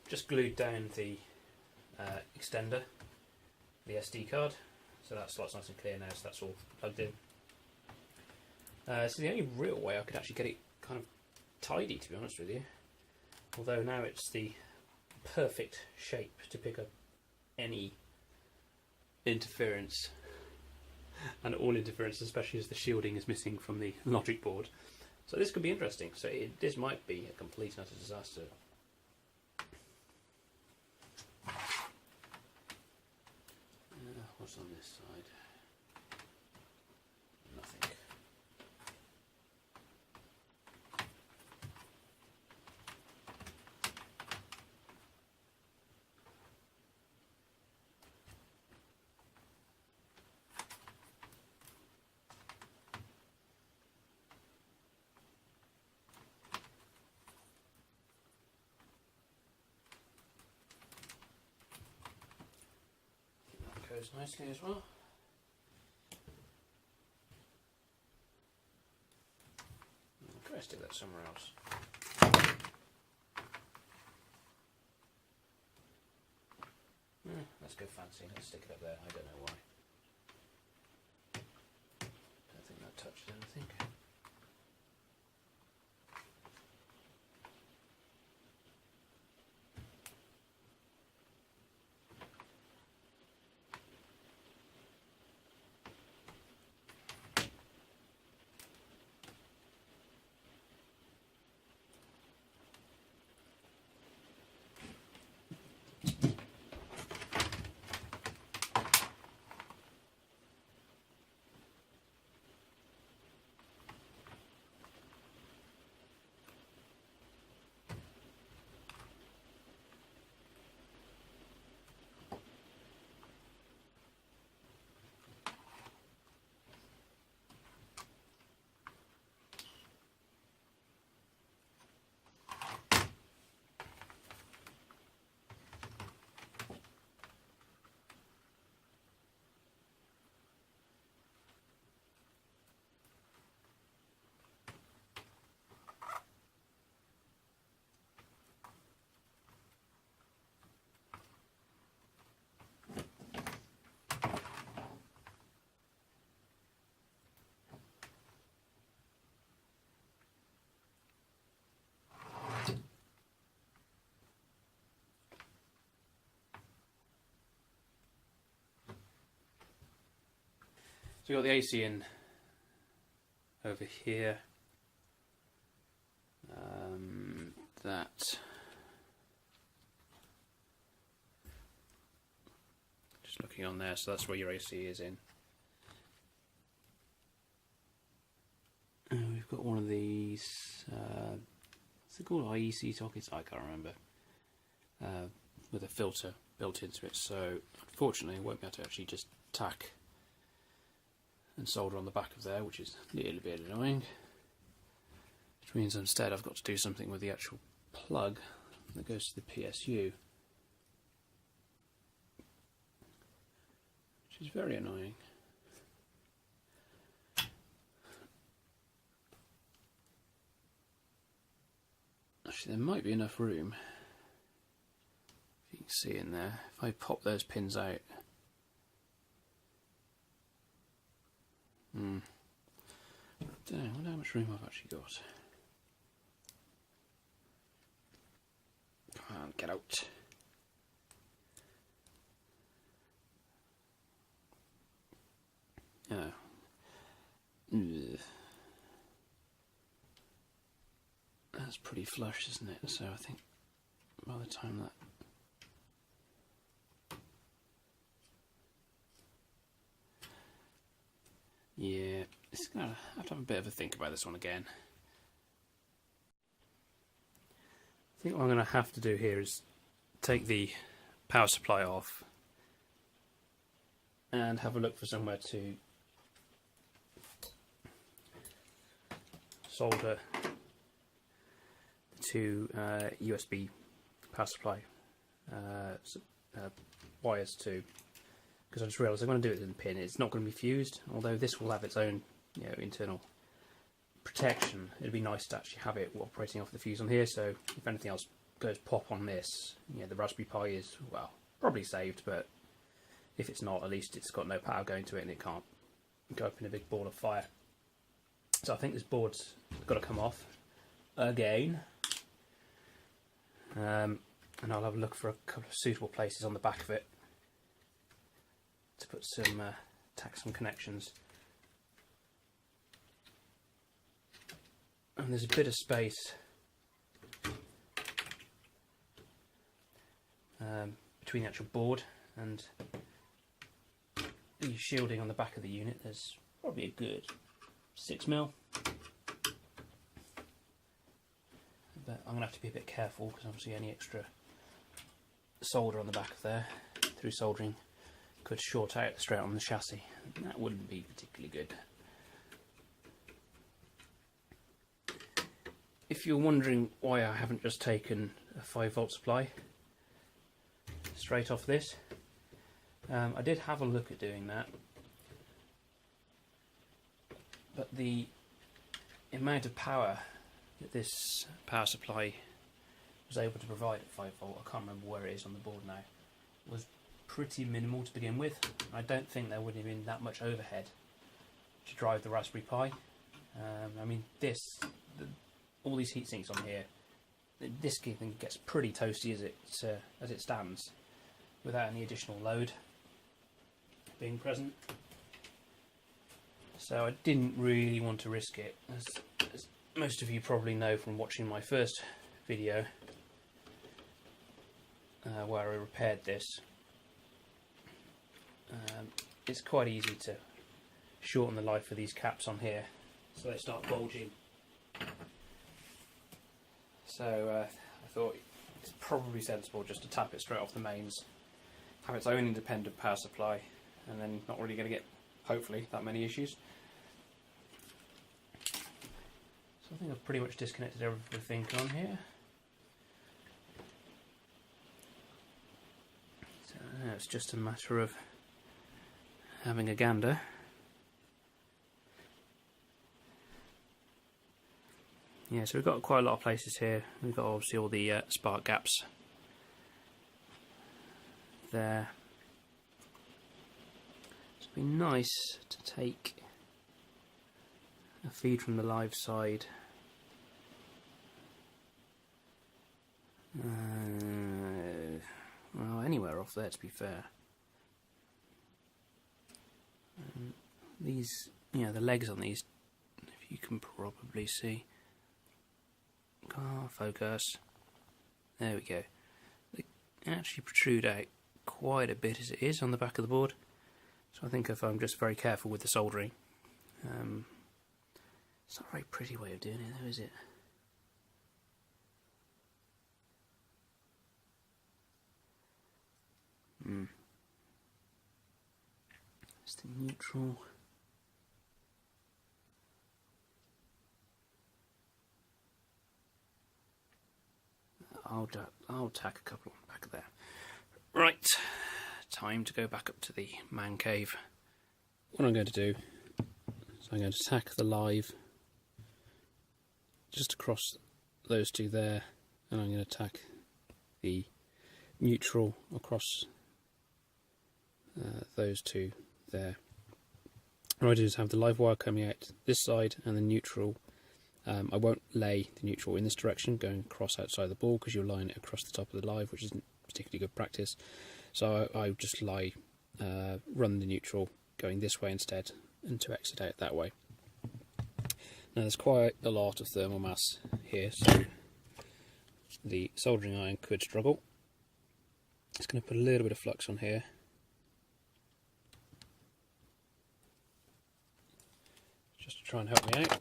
just glued down the extender, the SD card, so that slot's nice and clear now, so that's all plugged in. So the only real way I could actually get it kind of tidy, to be honest with you, although now it's the perfect shape to pick up any interference, and all interference, especially as the shielding is missing from the logic board. So this could be interesting. So this might be a complete and utter disaster. What's on this side? Nothing. Goes nicely as well. I'll try to stick that somewhere else. Let's go fancy. Let's stick it up there. I don't know why. Don't think that touched anything. So we've got the AC in over here. That just looking on there, so that's where your AC is in. We've got one of these, what's it called, IEC sockets? I can't remember. With a filter built into it, so unfortunately I won't be able to actually just tack and solder on the back of there, which is a little bit annoying. Which means instead I've got to do something with the actual plug that goes to the PSU, which is very annoying. Actually, there might be enough room, if you can see in there, if I pop those pins out. I wonder how much room I've actually got. Come on, get out. Oh. That's pretty flush, isn't it? So I think by the time that... Yeah, it's gonna have to have a bit of a think about this one again. I think what I'm going to have to do here is take the power supply off and have a look for somewhere to solder to USB power supply wires to, because I just realised I'm going to do it in the pin. It's not going to be fused, although this will have its own, you know, internal protection. It'd be nice to actually have it operating off the fuse on here, so if anything else goes pop on this, the Raspberry Pi is, well, probably saved, but if it's not, at least it's got no power going to it and it can't go up in a big ball of fire. So I think this board's got to come off again. And I'll have a look for a couple of suitable places on the back of it to put some, tack some connections. And there's a bit of space between the actual board and the shielding on the back of the unit. There's probably a good 6mm. But I'm going to have to be a bit careful because obviously any extra solder on the back of there through soldering could short out straight on the chassis. That wouldn't be particularly good. If you're wondering why I haven't just taken a 5V supply straight off this, I did have a look at doing that, but the amount of power that this power supply was able to provide at 5V, I can't remember where it is on the board now, was pretty minimal to begin with. I don't think there would have been that much overhead to drive the Raspberry Pi. I mean, all these heat sinks on here, this thing gets pretty toasty as it stands, without any additional load being present. So I didn't really want to risk it, as most of you probably know from watching my first video where I repaired this. It's quite easy to shorten the life of these caps on here so they start bulging. So I thought it's probably sensible just to tap it straight off the mains, have its own independent power supply, and then not really going to get, hopefully, that many issues. So I think I've pretty much disconnected everything on here. So now it's just a matter of having a gander. Yeah, so we've got quite a lot of places here. We've got obviously all the spark gaps there. It'd be nice to take a feed from the live side. Well, anywhere off there, to be fair. These, the legs on these, if you can probably see. Focus. There we go. They actually protrude out quite a bit as it is on the back of the board. So I think if I'm just very careful with the soldering, it's not a very pretty way of doing it though, is it? It's the neutral. I'll tack a couple on the back of there. Right, time to go back up to the man cave. What I'm going to do is I'm going to tack the live just across those two there, and I'm going to tack the neutral across those two there. What I do is have the live wire coming out this side and the neutral. I won't lay the neutral in this direction going across outside the ball, because you'll line it across the top of the live, which isn't particularly good practice. So I just run the neutral going this way instead, and to exit out that way. Now there's quite a lot of thermal mass here, so the soldering iron could struggle. It's going to put a little bit of flux on here. Just to try and help me out.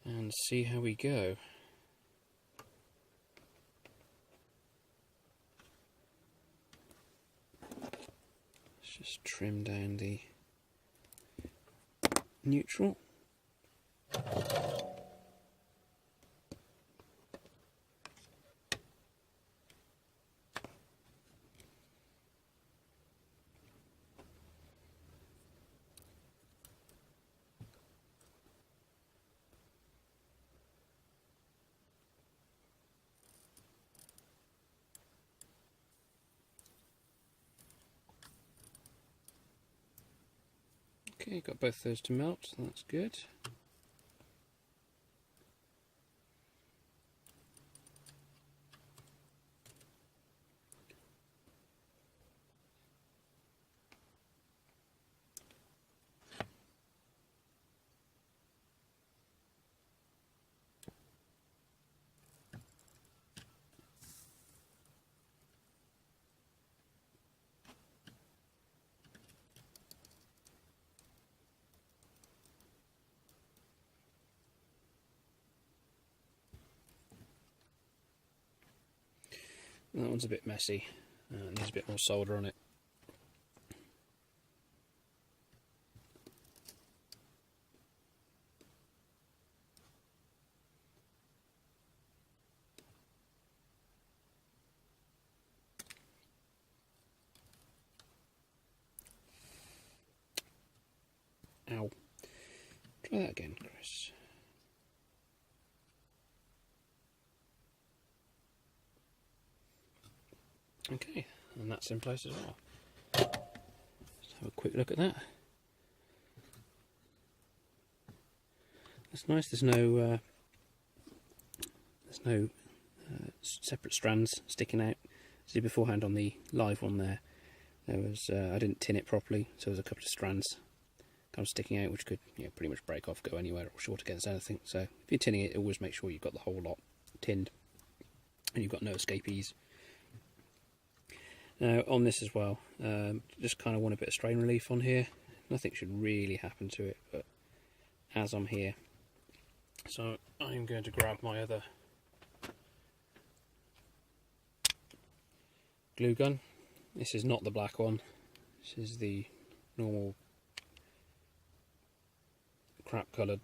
And see how we go. Let's just trim down the neutral. Okay, got both those to melt, so that's good. That one's a bit messy, needs a bit more solder on it. Ow. Try that again, Chris. Okay, and that's in place as well. Let's have a quick look at that. That's nice. There's no separate strands sticking out. See beforehand on the live one there was I didn't tin it properly, so there's a couple of strands kind of sticking out, which could pretty much break off, go anywhere, or short against anything. So if you're tinning it, always make sure you've got the whole lot tinned and you've got no escapees. Now on this as well, just kind of want a bit of strain relief on here. Nothing should really happen to it, but as I'm here, so I'm going to grab my other glue gun. This is not the black one, this is the normal crap coloured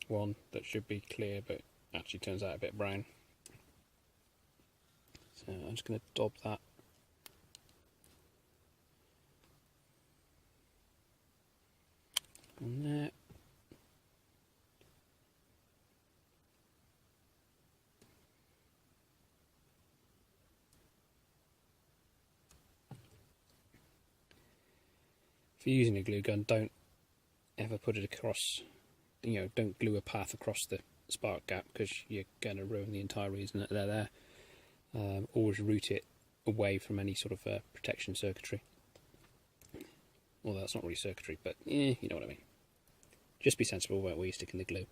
one that should be clear but actually turns out a bit brown. So I'm just going to daub that on there. If you're using a glue gun, don't ever put it across, don't glue a path across the spark gap, because you're going to ruin the entire reason that they're there. Always route it away from any sort of protection circuitry. Well, that's not really circuitry, but you know what I mean. Just be sensible where you're sticking the glue.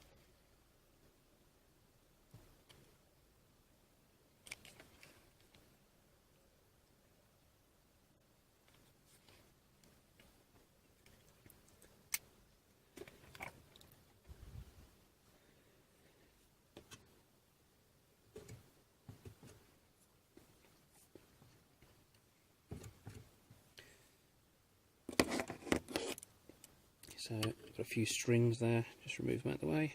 So, got a few strings there, just remove them out of the way.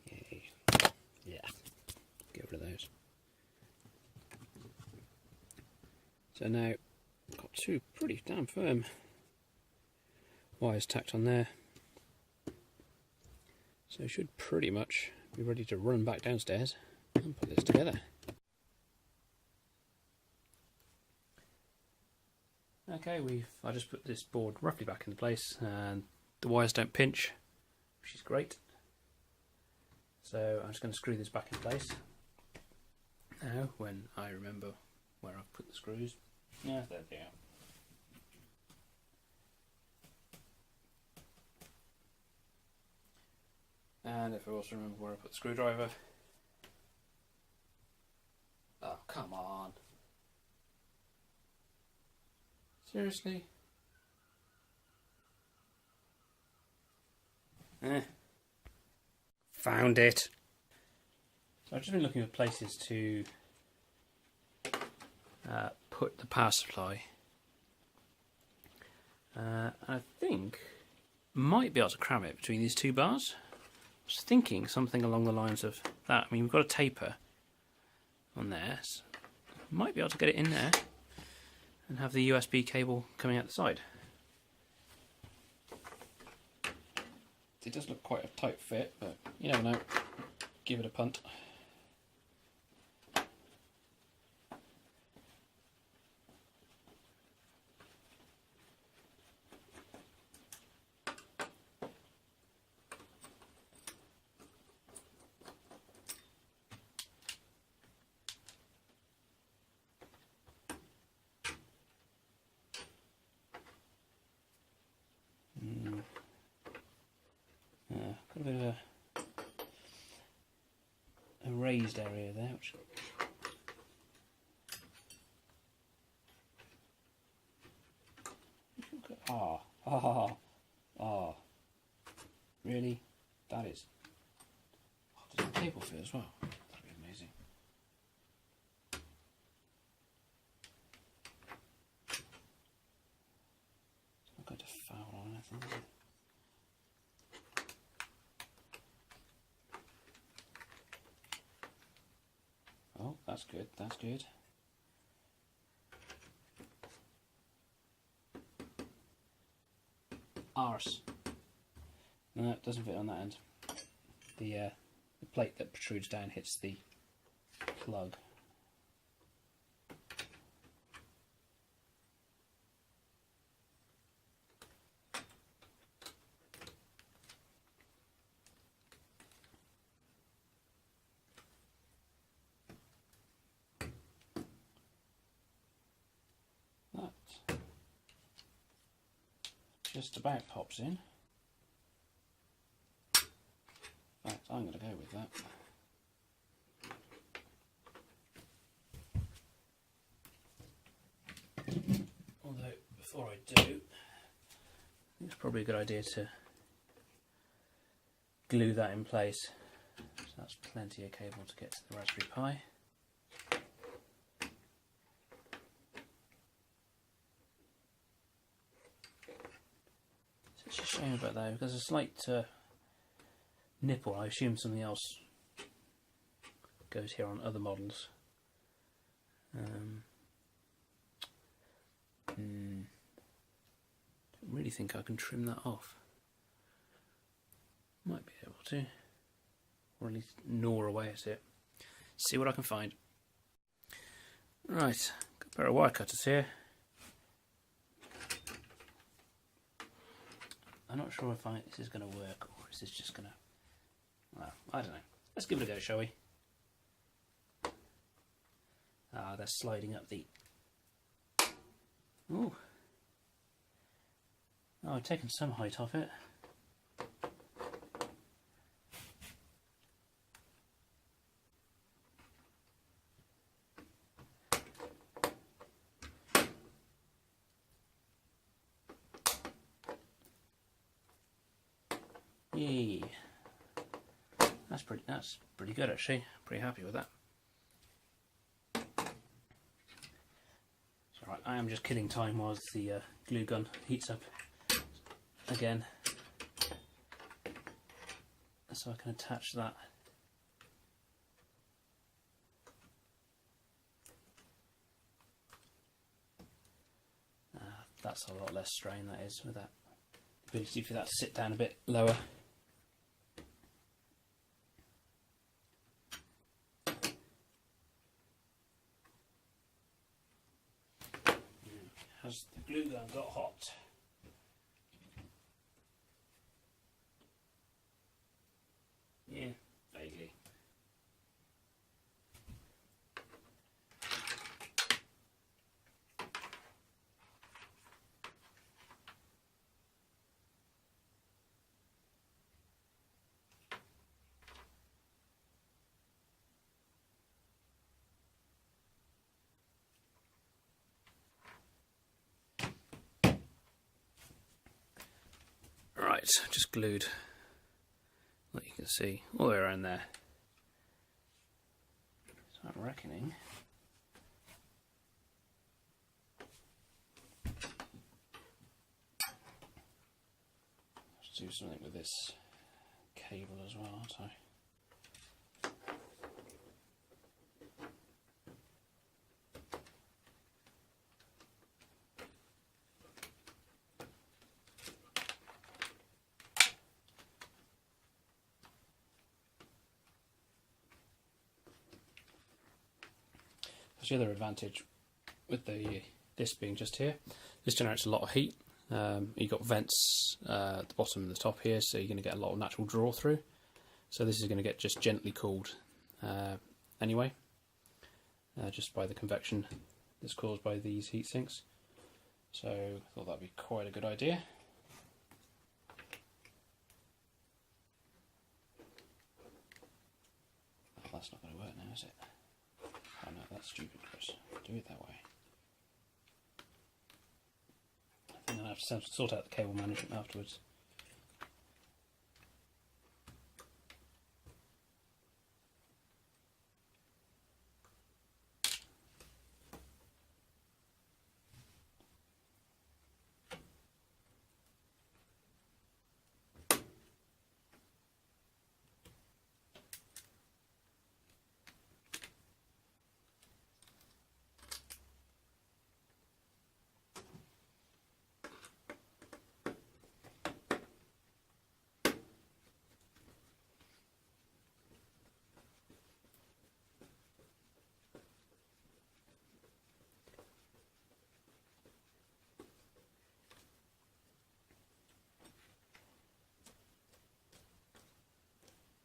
Yay. Yeah, get rid of those. So now, got two pretty damn firm wires tacked on there. So should pretty much be ready to run back downstairs and put this together. Okay, I just put this board roughly back in place, and the wires don't pinch, which is great. So I'm just going to screw this back in place. Now, when I remember where I've put the screws, yeah, there they are. And if I also remember where I put the screwdriver. Oh, come on. Seriously? Found it. So I've just been looking at places to put the power supply. I think might be able to cram it between these two bars. I was thinking something along the lines of that. I mean, we've got a taper on there, so might be able to get it in there and have the USB cable coming out the side. It does look quite a tight fit, but you never know. Give it a punt. bit of a raised area there, which really? That is. Oh, there's a cable fit as well. That'd be amazing. It's not going to foul or anything, is it? Oh, that's good, that's good. Arse. No, it doesn't fit on that end. The plate that protrudes down hits the plug. That just about pops in. Right, I'm going to go with that. Although, before I do, it's probably a good idea to glue that in place. So that's plenty of cable to get to the Raspberry Pi. It's a shame about that because there's a slight nipple. I assume something else goes here on other models. Don't really think I can trim that off. Might be able to, or at least gnaw away at it. See what I can find. Right, got a pair of wire cutters here. I'm not sure if this is going to work or is this just going to. Well, I don't know. Let's give it a go, shall we? Ah, they're sliding up the. Ooh. Oh, I've taken some height off it. Yay. That's pretty good actually. Pretty happy with that. It's alright, I am just killing time whilst the glue gun heats up again. So I can attach that. That's a lot less strain, that is, with that ability for that to sit down a bit lower. Has the glue gun got hot? Yeah, vaguely. Right, just glued, like you can see, all the way around there. So I'm reckoning let's do something with this cable as well, aren't I? The other advantage with this being just here, this generates a lot of heat. You've got vents at the bottom and the top here, so you're going to get a lot of natural draw through. So this is going to get just gently cooled anyway, just by the convection that's caused by these heat sinks. So I thought that'd be quite a good idea. that's not going to work now, is it? Oh no, that's stupid, Chris. Do it that way. I think I'll have to sort out the cable management afterwards.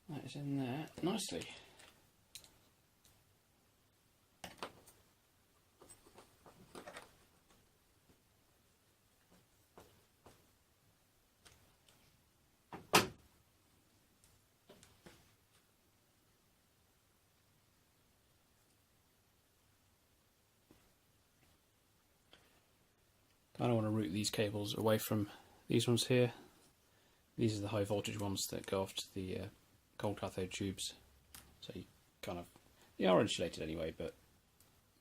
That is in there nicely. I don't want to route these cables away from these ones here. These are the high voltage ones that go off to the cold cathode tubes. So you kind of, they are insulated anyway, but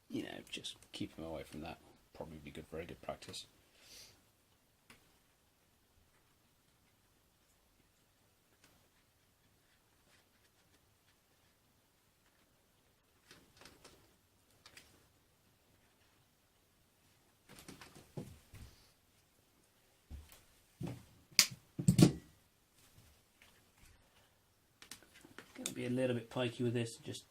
you know, just keep them away from that. Probably be good, very good practice. Be a little bit pikey with this, just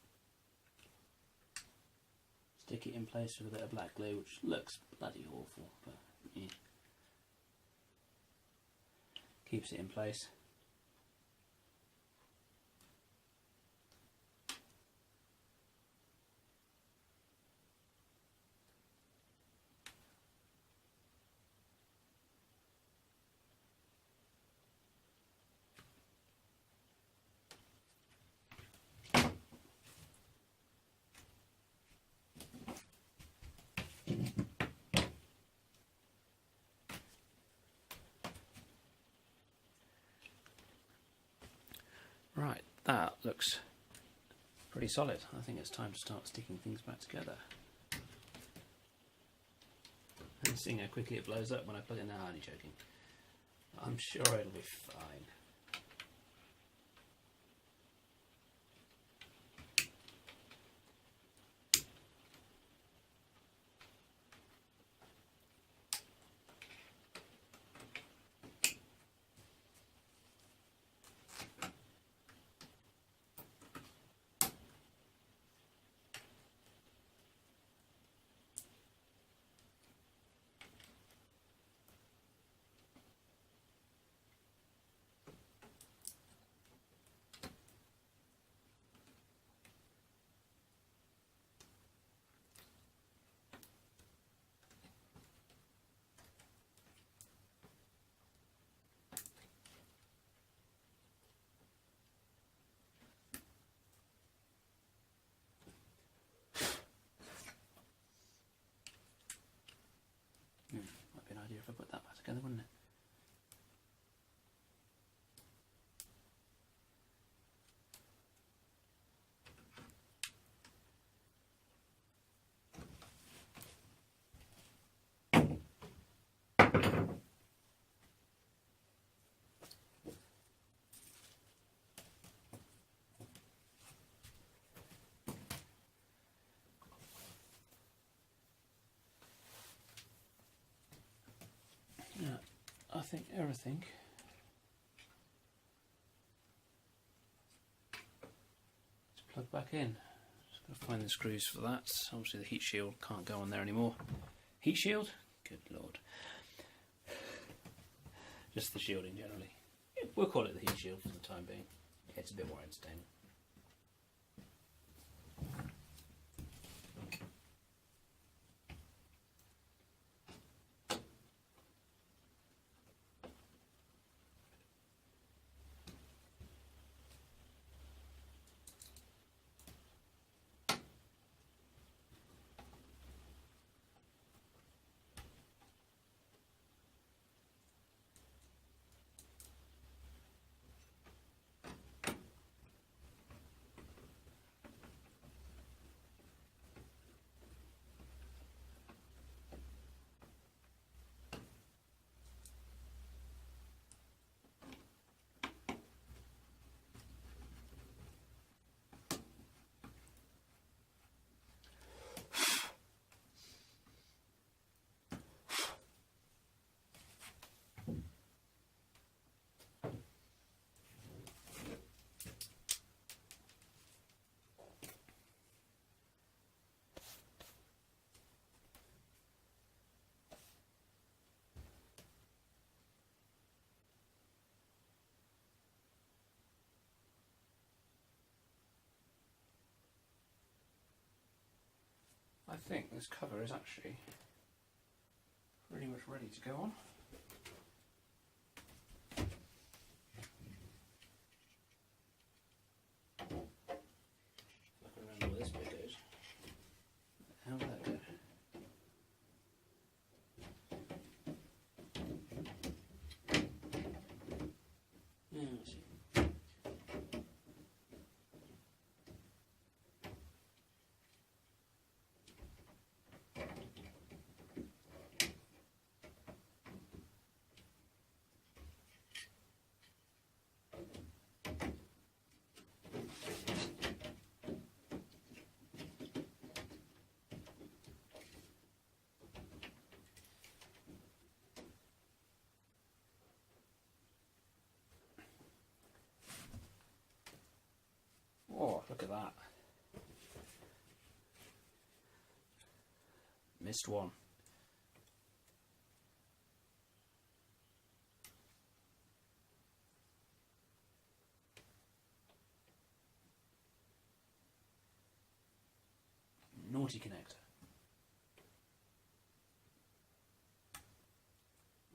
stick it in place with a bit of black glue, which looks bloody awful, but yeah, keeps it in place. Right, that looks pretty solid. I think it's time to start sticking things back together. And seeing how quickly it blows up when I plug it in. No, I'm only joking. I'm sure it'll be fine. Might be an idea if I put that back together, wouldn't it? Yeah, I think everything is plugged back in. Just got to find the screws for that. Obviously the heat shield can't go on there anymore. Heat shield? Good lord. Just the shielding generally. Yeah, we'll call it the heat shield for the time being. Yeah, it's a bit more entertaining. I think this cover is actually pretty much ready to go on. If I can remember where this bit goes. How did that go? Yeah, let's see. Oh, look at that. Missed one. Naughty connector.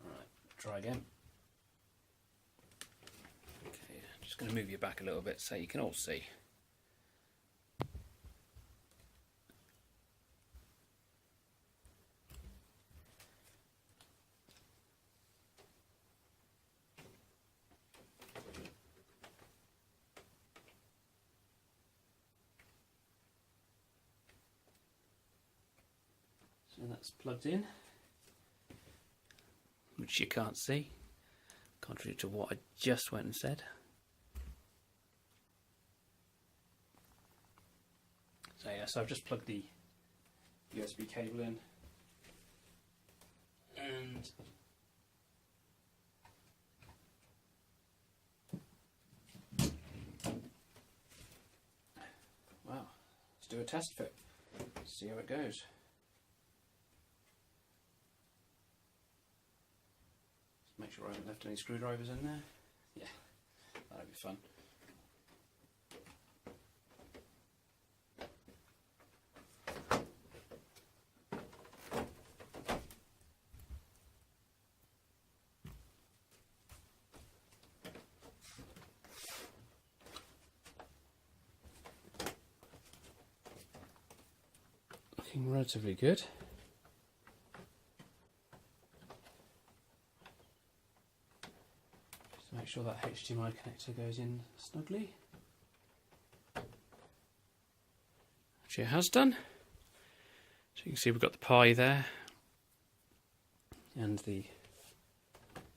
Alright, try again. Okay, just going to move you back a little bit so you can all see. So that's plugged in, which you can't see, contrary to what I just went and said. So yeah, so I've just plugged the USB cable in, and wow, let's do a test fit, see how it goes. Make sure I haven't left any screwdrivers in there. Yeah, that'll be fun. Looking relatively good. Make sure that HDMI connector goes in snugly. Actually it has done. So you can see we've got the Pi there. And the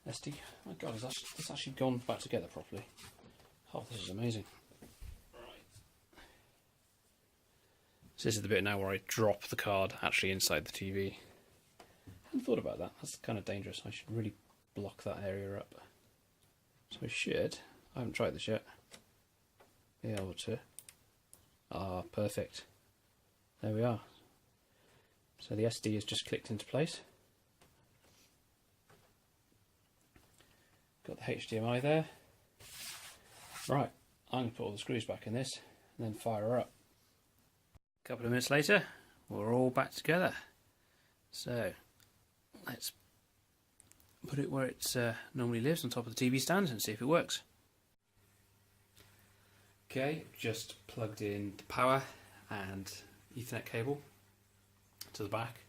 SD. Oh my god, it's actually gone back together properly. Oh, this is amazing. Right. So this is the bit now where I drop the card actually inside the TV. I hadn't thought about that. That's kind of dangerous. I should really block that area up. So I should, I haven't tried this yet, be able to, perfect, there we are. So the SD is just clicked into place. Got the HDMI there. Right, I'm going to put all the screws back in this and then fire her up. A couple of minutes later, we're all back together. So let's put it where it normally lives, on top of the TV stand, and see if it works. Okay, just plugged in the power and Ethernet cable to the back.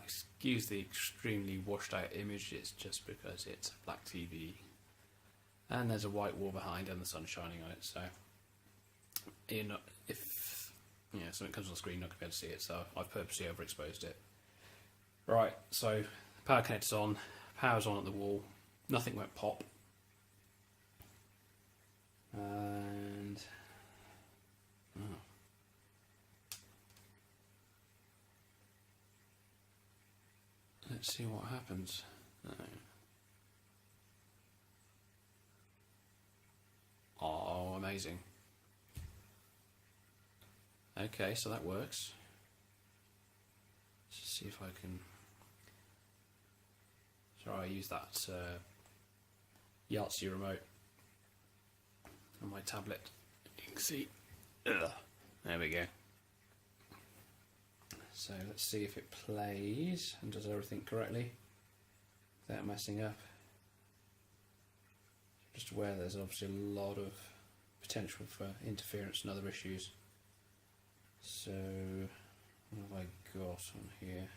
Excuse the extremely washed out image, it's just because it's a black TV and there's a white wall behind and the sun's shining on it, so if something comes on the screen, you're not going to be able to see it, so I've purposely overexposed it. Right, so power connector's on, power's on at the wall, nothing went pop. And let's see what happens. Oh, amazing. Okay, so that works. Let's see if I can. Sorry, I use that Yahtzee remote on my tablet. You can see. Ugh. There we go. So let's see if it plays and does everything correctly without messing up. Just aware there's obviously a lot of potential for interference and other issues. So what have I got on here?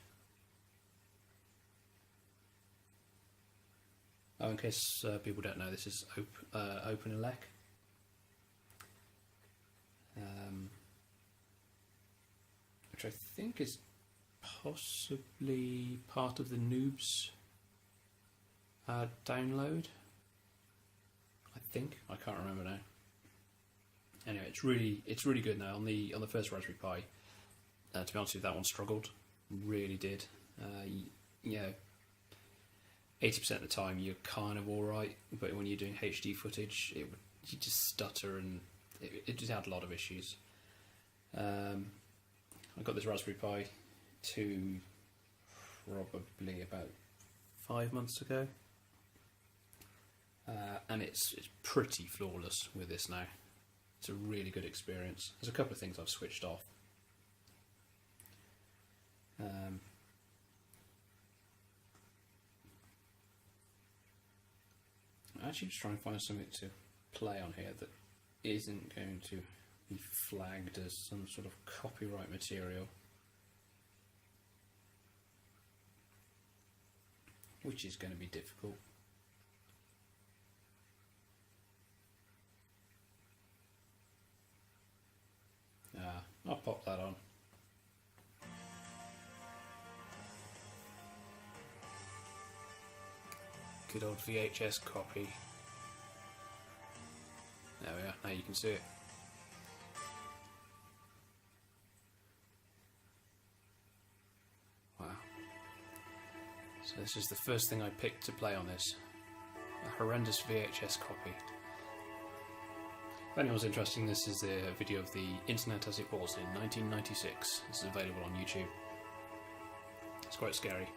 Oh, in case people don't know, this is OpenELEC. Which I think is possibly part of the Noobs download. I think, I can't remember now. Anyway, it's really good now. On the first Raspberry Pi, to be honest with you, that one struggled, really did. You know, 80% of the time you're kind of all right, but when you're doing HD footage, you just stutter, and it just had a lot of issues. I got this Raspberry Pi 2 probably about 5 months ago, and it's pretty flawless with this now. It's a really good experience. There's a couple of things I've switched off. I'm actually just trying to find something to play on here that isn't going to be flagged as some sort of copyright material, which is going to be difficult. I'll pop that on. Good old VHS copy. There we are, now you can see it. Wow. So this is the first thing I picked to play on this. A horrendous VHS copy. If anyone's interested, this is the video of the internet as it was in 1996. This is available on YouTube. It's quite scary.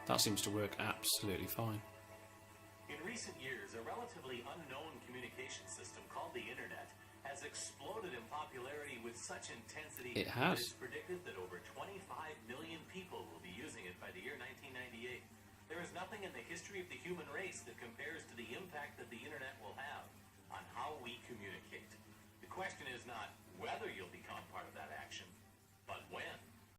That seems to work absolutely fine. In recent years, a relatively unknown communication system called the Internet has exploded in popularity with such intensity It has. that it's predicted that over 25 million people will be using it by the year 1998. There is nothing in the history of the human race that compares to the impact that the Internet will have on how we communicate. The question is not whether you'll become part of that action,